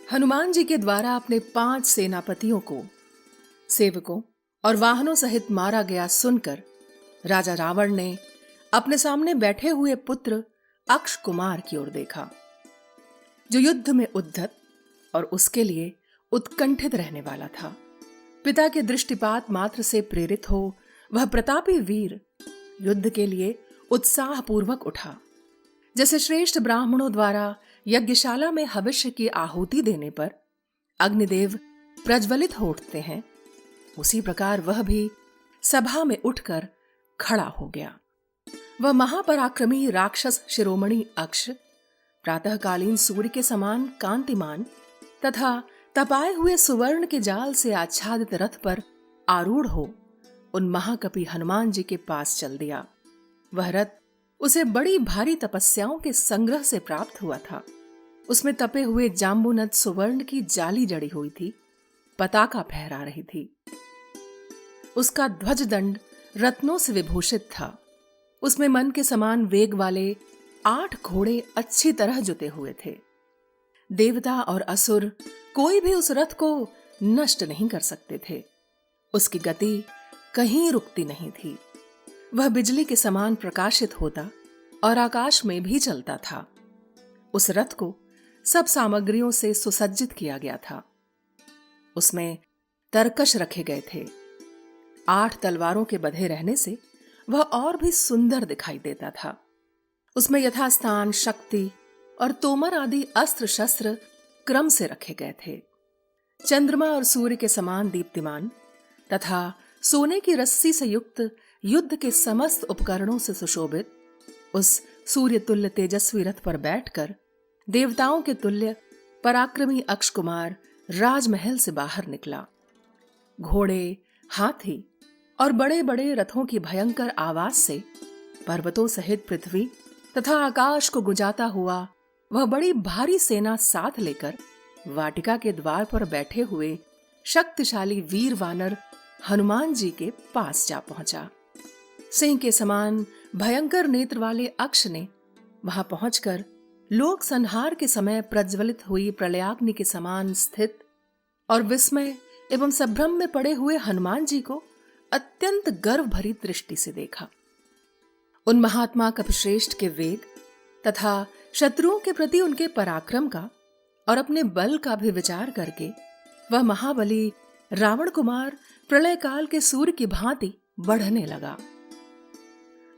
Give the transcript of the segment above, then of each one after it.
हनुमान जी के द्वारा अपने 5 सेनापतियों को, सेवकों और वाहनों सहित मारा गया सुनकर राजा रावण ने अपने सामने बैठे हुए पुत्र अक्ष कुमार की ओर देखा, जो युद्ध में उद्धत और उसके लिए उत्कंठित रहने वाला था। पिता के दृष्टिपात मात्र से प्रेरित हो वह प्रतापी वीर युद्ध के लिए उत्साहपूर्वक उठा। जैसे श्रेष्ठ ब्राह्मणों द्वारा यज्ञशाला में हविष्य की आहुति देने पर अग्निदेव प्रज्वलित हो उठते हैं, उसी प्रकार वह भी सभा में उठकर खड़ा हो गया। वह महापराक्रमी राक्षस शिरोमणि अक्ष प्रातःकालीन सूर्य के समान कांतिमान तथा तपाए हुए सुवर्ण के जाल से आच्छादित रथ पर आरूढ़ हो उन महाकपि हनुमान जी के पास चल दिया। वह रथ उसे बड़ी भारी तपस्याओं के संग्रह से प्राप्त हुआ था। उसमें तपे हुए जाम्बुनद सुवर्ण की जाली जड़ी हुई थी, पताका फहरा रही थी। उसका ध्वज दंड रत्नों से विभूषित था। उसमें मन के समान वेग वाले 8 घोड़े अच्छी तरह जुते हुए थे। देवता और असुर कोई भी उस रथ को नष्ट नहीं कर सकते थे। उसकी गति कहीं रुकती नहीं थी। वह बिजली के समान प्रकाशित होता और आकाश में भी चलता था। उस रथ को सब सामग्रियों से सुसज्जित किया गया था। उसमें तरकश रखे गए थे। 8 तलवारों के बंधे रहने से वह और भी सुंदर दिखाई देता था। उसमें यथास्थान शक्ति और तोमर आदि अस्त्र शस्त्र क्रम से रखे गए थे। चंद्रमा और सूर्य के समान दीप्तिमान तथा सोने की रस्सी से युक्त युद्ध के समस्त उपकरणों से सुशोभित उस सूर्य तुल्य तेजस्वी रथ पर बैठकर देवताओं के तुल्य पराक्रमी अक्ष कुमार राजमहल से बाहर निकला। घोड़े, हाथी और बड़े बड़े रथों की भयंकर आवाज से पर्वतों सहित पृथ्वी तथा आकाश को गुंजाता हुआ वह बड़ी भारी सेना साथ लेकर वाटिका के द्वार पर बैठे हुए शक्तिशाली वीर वानर हनुमान जी के पास जा पहुंचा। सिंह के समान भयंकर नेत्र वाले अक्ष ने वहां पहुंचकर लोक संहार के समय प्रज्वलित हुई प्रलयाग्नि के समान स्थित और विस्मय एवं संभ्रम में पड़े हुए हनुमान जी को अत्यंत गर्व भरी दृष्टि से देखा। उन महात्मा कपिश्रेष्ठ के वेग तथा शत्रुओं के प्रति उनके पराक्रम का और अपने बल का भी विचार करके वह महाबली रावण कुमार प्रलय काल के सूर्य की भांति बढ़ने लगा।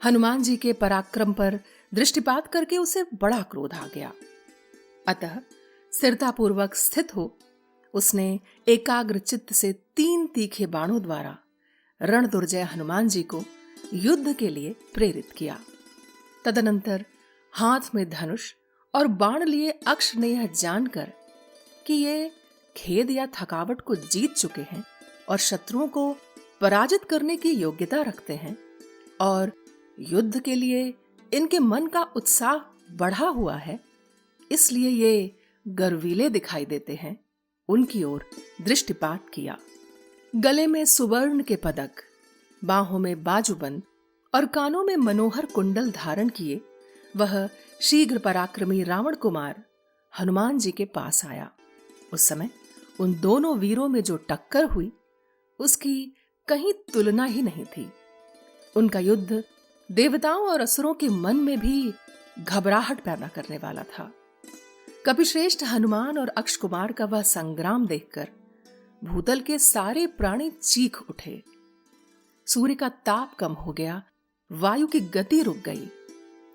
हनुमान जी के पराक्रम पर दृष्टिपात करके उसे बड़ा क्रोध आ गया। अतः स्थिरतापूर्वक स्थित हो उसने एकाग्र चित्त से 3 तीखे बाणों द्वारा रण दुर्जय हनुमान जी को युद्ध के लिए प्रेरित किया। तदनंतर हाथ में धनुष और बाण लिए अक्ष ने यह जानकर कि ये खेद या थकावट को जीत चुके हैं और शत्रुओं को पराजित करने की योग्यता रखते हैं और युद्ध के लिए इनके मन का उत्साह बढ़ा हुआ है, इसलिए ये गर्वीले दिखाई देते हैं, उनकी ओर दृष्टिपात किया। गले में सुवर्ण के पदक, बाहों में बाजूबंद और कानों में मनोहर कुंडल धारण किए वह शीघ्र पराक्रमी रावण कुमार हनुमान जी के पास आया। उस समय उन दोनों वीरों में जो टक्कर हुई उसकी कहीं तुलना ही नहीं थी। उनका युद्ध देवताओं और असुरों के मन में भी घबराहट पैदा करने वाला था। कपिश्रेष्ठ हनुमान और अक्ष कुमार का वह संग्राम देखकर भूतल के सारे प्राणी चीख उठे। सूर्य का ताप कम हो गया, वायु की गति रुक गई,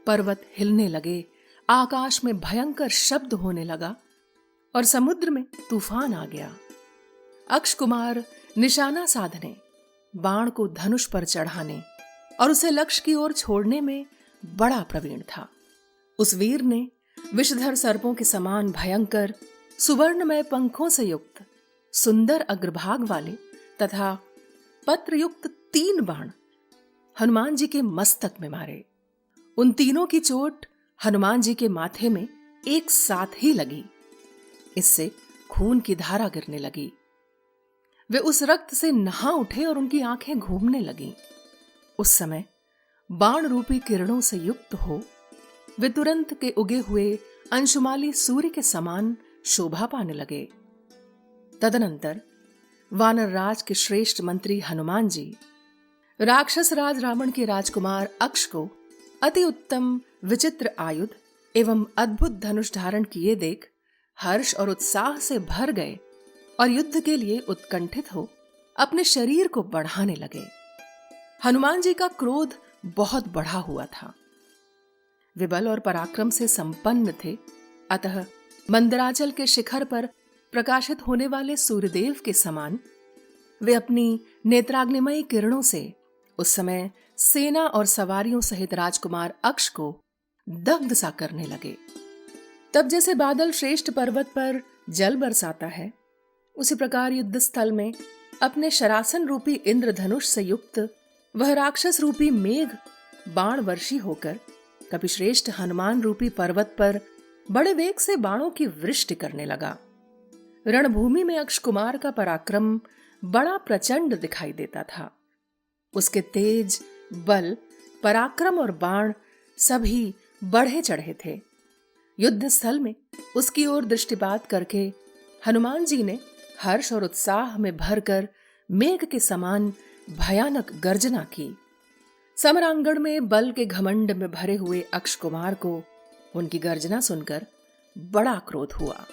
पर्वत हिलने लगे, आकाश में भयंकर शब्द होने लगा और समुद्र में तूफान आ गया। अक्ष कुमार निशाना साधने, बाण को धनुष पर चढ़ाने और उसे लक्ष्य की ओर छोड़ने में बड़ा प्रवीण था। उस वीर ने विषधर सर्पों के समान भयंकर सुवर्णमय पंखों से युक्त सुंदर अग्रभाग वाले तथा पत्रयुक्त 3 बाण हनुमान जी के मस्तक में मारे। उन तीनों की चोट हनुमान जी के माथे में एक साथ ही लगी। इससे खून की धारा गिरने लगी। वे उस रक्त से नहा उठे और उनकी आंखें घूमने लगीं। उस समय बाण रूपी किरणों से युक्त हो वे तुरंत के उगे हुए अंशुमाली सूर्य के समान शोभा पाने लगे। तदनंतर वानर राज के श्रेष्ठ मंत्री हनुमान जी राक्षस राज रावण के राजकुमार अक्ष को अति उत्तम विचित्र आयुध एवं अद्भुत धनुष धारण किए देख हर्ष और उत्साह से भर गए और युद्ध के लिए उत्कंठित हो अपने शरीर को बढ़ाने लगे। हनुमान जी का क्रोध बहुत बढ़ा हुआ था। वे बल और पराक्रम से संपन्न थे, अतः मंदराचल के शिखर पर प्रकाशित होने वाले सूर्यदेव के समान वे अपनी नेत्राग्निमयी किरणों से उस समय सेना और सवारियों सहित राजकुमार अक्ष को दग्ध सा करने लगे। तब जैसे बादल श्रेष्ठ पर्वत पर जल बरसाता है, उसी प्रकार युद्ध स्थल में अपने शरासन रूपी इंद्रधनुष से युक्त वह राक्षस रूपी मेघ बाण वर्षी होकर कपिश्रेष्ठ हनुमान रूपी पर्वत पर बड़े वेग से बाणों की वृष्टि करने लगा। रणभूमि में अक्ष कुमार का पराक्रम बड़ा प्रचंड दिखाई देता था। उसके तेज, बल, पराक्रम और बाण सभी बढ़े चढ़े थे। युद्ध स्थल में उसकी ओर दृष्टिपात करके हनुमान जी ने हर्ष और उत्साह में भरकर मेघ के समान भयानक गर्जना की। समरांगण में बल के घमंड में भरे हुए अक्ष कुमार को उनकी गर्जना सुनकर बड़ा क्रोध हुआ।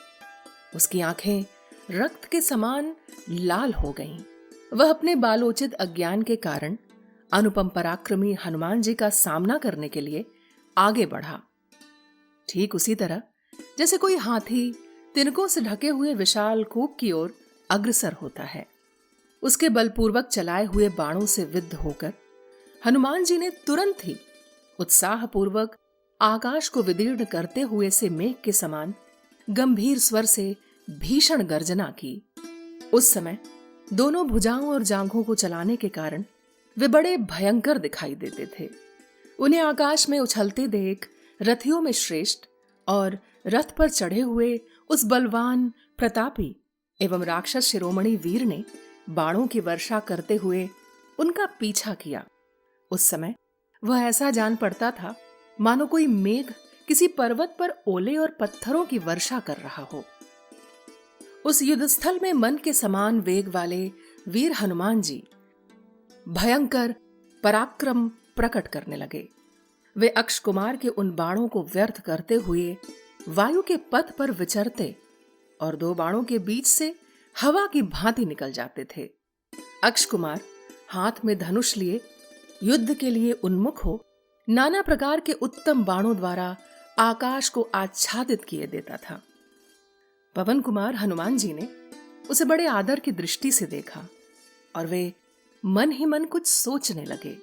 उसकी आंखें रक्त के समान लाल हो गईं। वह अपने बालोचित अज्ञान के कारण अनुपम पराक्रमी हनुमान जी का सामना करने के लिए आगे बढ़ा। ठीक उसी तरह जैसे कोई हाथी तिनकों से ढके हुए विशाल कूप की ओर अग्रसर होता है। उसके बलपूर्वक चलाए हुए बाणों से विद्ध होकर हनुमान जी ने तुरंत ही उत्साहपूर्वक आकाश को विदीर्ण करते हुए से मेघ के समान गंभीर स्वर से भीषण गर्जना की। उस समय दोनों भुजाओं और जांघों को चलाने के कारण वे बड़े भयंकर दिखाई देते थे। उन्हें आकाश में उछलते देख रथियों में श्रेष्ठ और रथ पर चढ़े हुए उस बलवान, प्रतापी एवं राक्षस शिरोमणि वीर ने बाणों की वर्षा करते हुए उनका पीछा किया। उस समय वह ऐसा जान पड़ता था मानो कोई मेघ किसी पर्वत पर ओले और पत्थरों की वर्षा कर रहा हो। उस युद्धस्थल में मन के समान वेग वाले वीर हनुमान जी भयंकर पराक्रम प्रकट करने लगे। वे अक्ष कुमार के उन बाणों को व्यर्थ करते हुए वायु के पथ पर विचरते और दो बाणों के बीच से हवा की भांति निकल जाते थे। अक्ष कुमार हाथ में धनुष लिए युद्ध के लिए उन्मुख हो नाना प्रकार के उत्तम बाणों द्वारा आकाश को आच्छादित किए देता था। पवन कुमार हनुमान जी ने उसे बड़े आदर की दृष्टि से देखा और वे मन ही मन कुछ सोचने लगे।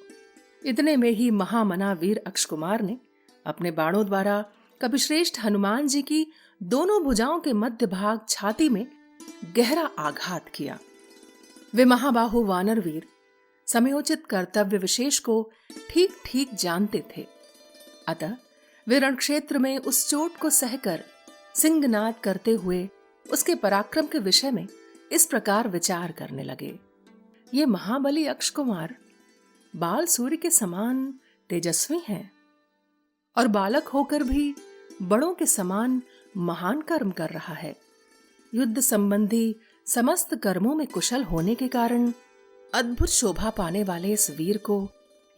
इतने में ही महामना वीर अक्ष कुमार ने अपने बाणों द्वारा कपिश्रेष्ठ हनुमान जी की दोनों भुजाओं के मध्य भाग छाती में गहरा आघात किया। वे महाबाहु वानर वीर समयोचित कर्तव्य विशेष को ठीक ठीक जानते थे, अतः वे रणक्षेत्र में उस चोट को सहकर सिंहनाद करते हुए उसके पराक्रम के विषय में इस प्रकार विचार करने लगे। ये महाबली अक्ष कुमार बाल सूर्य के समान तेजस्वी हैं और बालक होकर भी बड़ों के समान महान कर्म कर रहा है। युद्ध संबंधी समस्त कर्मों में कुशल होने के कारण अद्भुत शोभा पाने वाले इस वीर को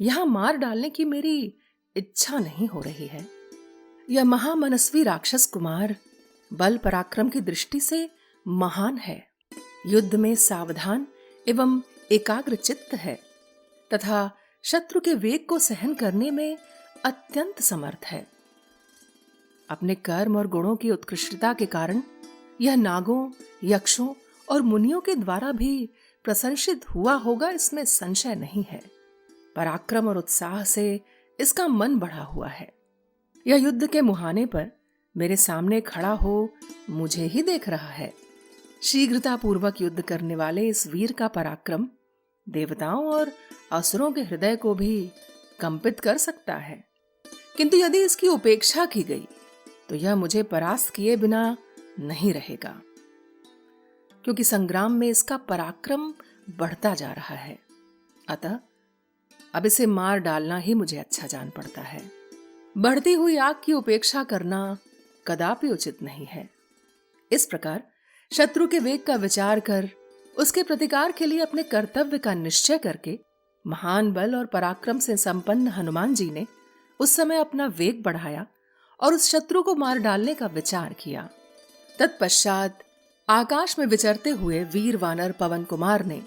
यहां मार डालने की मेरी इच्छा नहीं हो रही है। यह महामनस्वी राक्षस कुमार बल पराक्रम की दृष्टि से महान है, युद्ध में सावधान एवं एकाग्र चित्त है तथा शत्रु के वेग को सहन करने में अत्यंत समर्थ है। अपने कर्म और गुणों की उत्कृष्टता के कारण यह नागों, यक्षों और मुनियों के द्वारा भी प्रशंसित हुआ होगा, इसमें संशय नहीं है। पराक्रम और उत्साह से इसका मन बढ़ा हुआ है। यह युद्ध के मुहाने पर मेरे सामने खड़ा हो मुझे ही देख रहा है। शीघ्रता पूर्वक युद्ध करने वाले इस वीर का पराक्रम देवताओं और असुरों के हृदय को भी कंपित कर सकता है, किंतु यदि इसकी उपेक्षा की गई तो यह मुझे परास्त किए बिना नहीं रहेगा, क्योंकि संग्राम में इसका पराक्रम बढ़ता जा रहा है। अतः अब इसे मार डालना ही मुझे अच्छा जान पड़ता है। बढ़ती हुई आग की उपेक्षा करना कदापि उचित नहीं है। इस प्रकार शत्रु के वेग का विचार कर उसके प्रतिकार के लिए अपने कर्तव्य का निश्चय करके महान बल और पराक्रम से संपन्न हनुमान जी ने उस समय अपना वेग बढ़ाया और उस शत्रु को मार डालने का विचार किया। तत्पश्चात आकाश में विचरते हुए वीर वानर पवन कुमार ने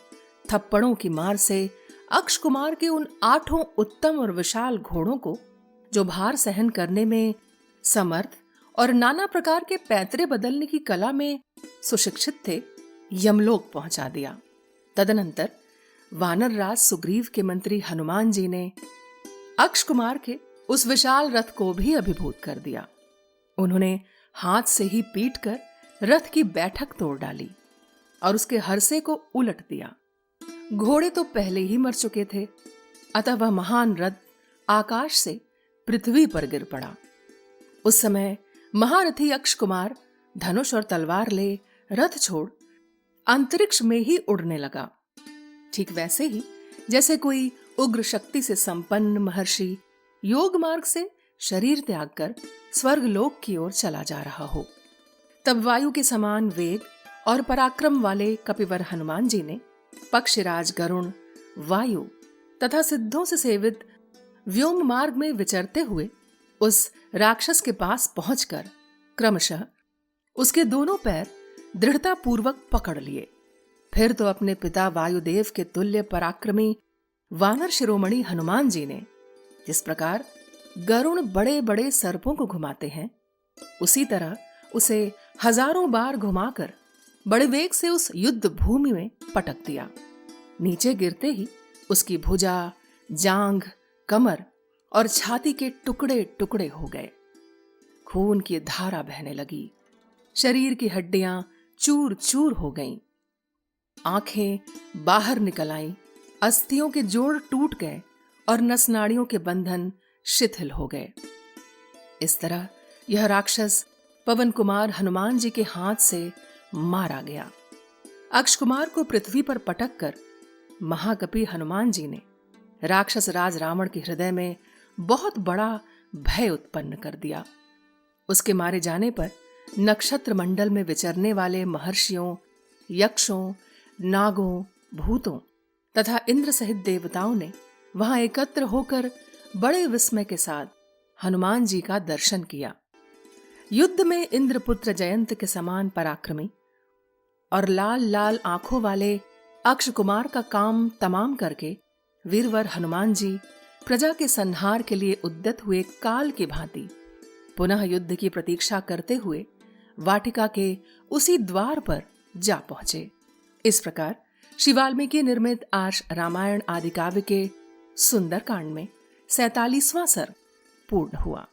थप्पड़ों की मार से अक्ष कुमार के उन 8 उत्तम और विशाल घोड़ों को, जो भार सहन करने में समर्थ और नाना प्रकार के पैतरे बदलने की कला में सुशिक्षित थे, यमलोक पहुंचा दिया। तदनंतर वानर राज सुग्रीव के मंत्री हनुमान जी ने अक्ष कुमार के उस विशाल रथ को भी अभिभूत कर दिया। उन्होंने हाथ से ही पीट कर रथ की बैठक तोड़ डाली और उसके हरसे को उलट दिया। घोड़े तो पहले ही मर चुके थे, अतः वह महान रथ आकाश से पृथ्वी पर गिर पड़ा। उस समय महारथी अक्ष कुमार धनुष और तलवार ले रथ छोड़ अंतरिक्ष में ही उड़ने लगा। ठीक वैसे ही जैसे कोई उग्र शक्ति से संपन्न महर्षि योग मार्ग से शरीर त्याग कर स्वर्गलोक की ओर चला जा रहा हो। तब वायु के समान वेग और पराक्रम वाले कपिवर हनुमान जी ने पक्षिराज गरुण, वायु तथा सिद्धों से सेवित व्योम मार्ग में विचरते हुए उस राक्षस के पास पहुंचकर क्रमशः उसके दोनों पैर दृढ़ता पूर्वक पकड़ लिए। फिर तो अपने पिता वायुदेव के तुल्य पराक्रमी वानर शिरोमणि हनुमान जी ने जिस प्रकार गरुण बड़े बड़े सर्पों को घुमाते हैं, उसी तरह उसे हजारों बार घुमाकर बड़े वेग से उस युद्ध भूमि में पटक दिया। नीचे गिरते ही उसकी भुजा, जांघ, कमर और छाती के टुकड़े टुकड़े हो गए। खून की धारा बहने लगी, शरीर की हड्डियां चूर चूर हो गईं, आंखें बाहर निकल आईं, अस्थियों के जोड़ टूट गए और नसनाड़ियों के बंधन शिथिल हो गए। इस तरह यह राक्षस पवन कुमार हनुमान जी के हाथ से मारा गया। अक्ष कुमार को पृथ्वी पर पटक कर महाकपि हनुमान जी ने राक्षस राज रावण के हृदय में बहुत बड़ा भय उत्पन्न कर दिया। उसके मारे जाने पर नक्षत्र मंडल में विचरने वाले महर्षियों, यक्षों, नागों, भूतों तथा इंद्र सहित देवताओं ने वहां एकत्र होकर बड़े विस्मय के साथ हनुमान जी का दर्शन किया। युद्ध में इंद्रपुत्र जयंत के समान पराक्रमी और लाल लाल आंखों वाले अक्ष कुमार का काम तमाम करके वीरवर हनुमान जी प्रजा के संहार के लिए उद्यत हुए काल की भांति पुनः युद्ध की प्रतीक्षा करते हुए वाटिका के उसी द्वार पर जा पहुंचे। इस प्रकार श्री वाल्मीकि निर्मित आर्ष रामायण आदि काव्य के सुंदर कांड में 47वां सर्ग पूर्ण हुआ।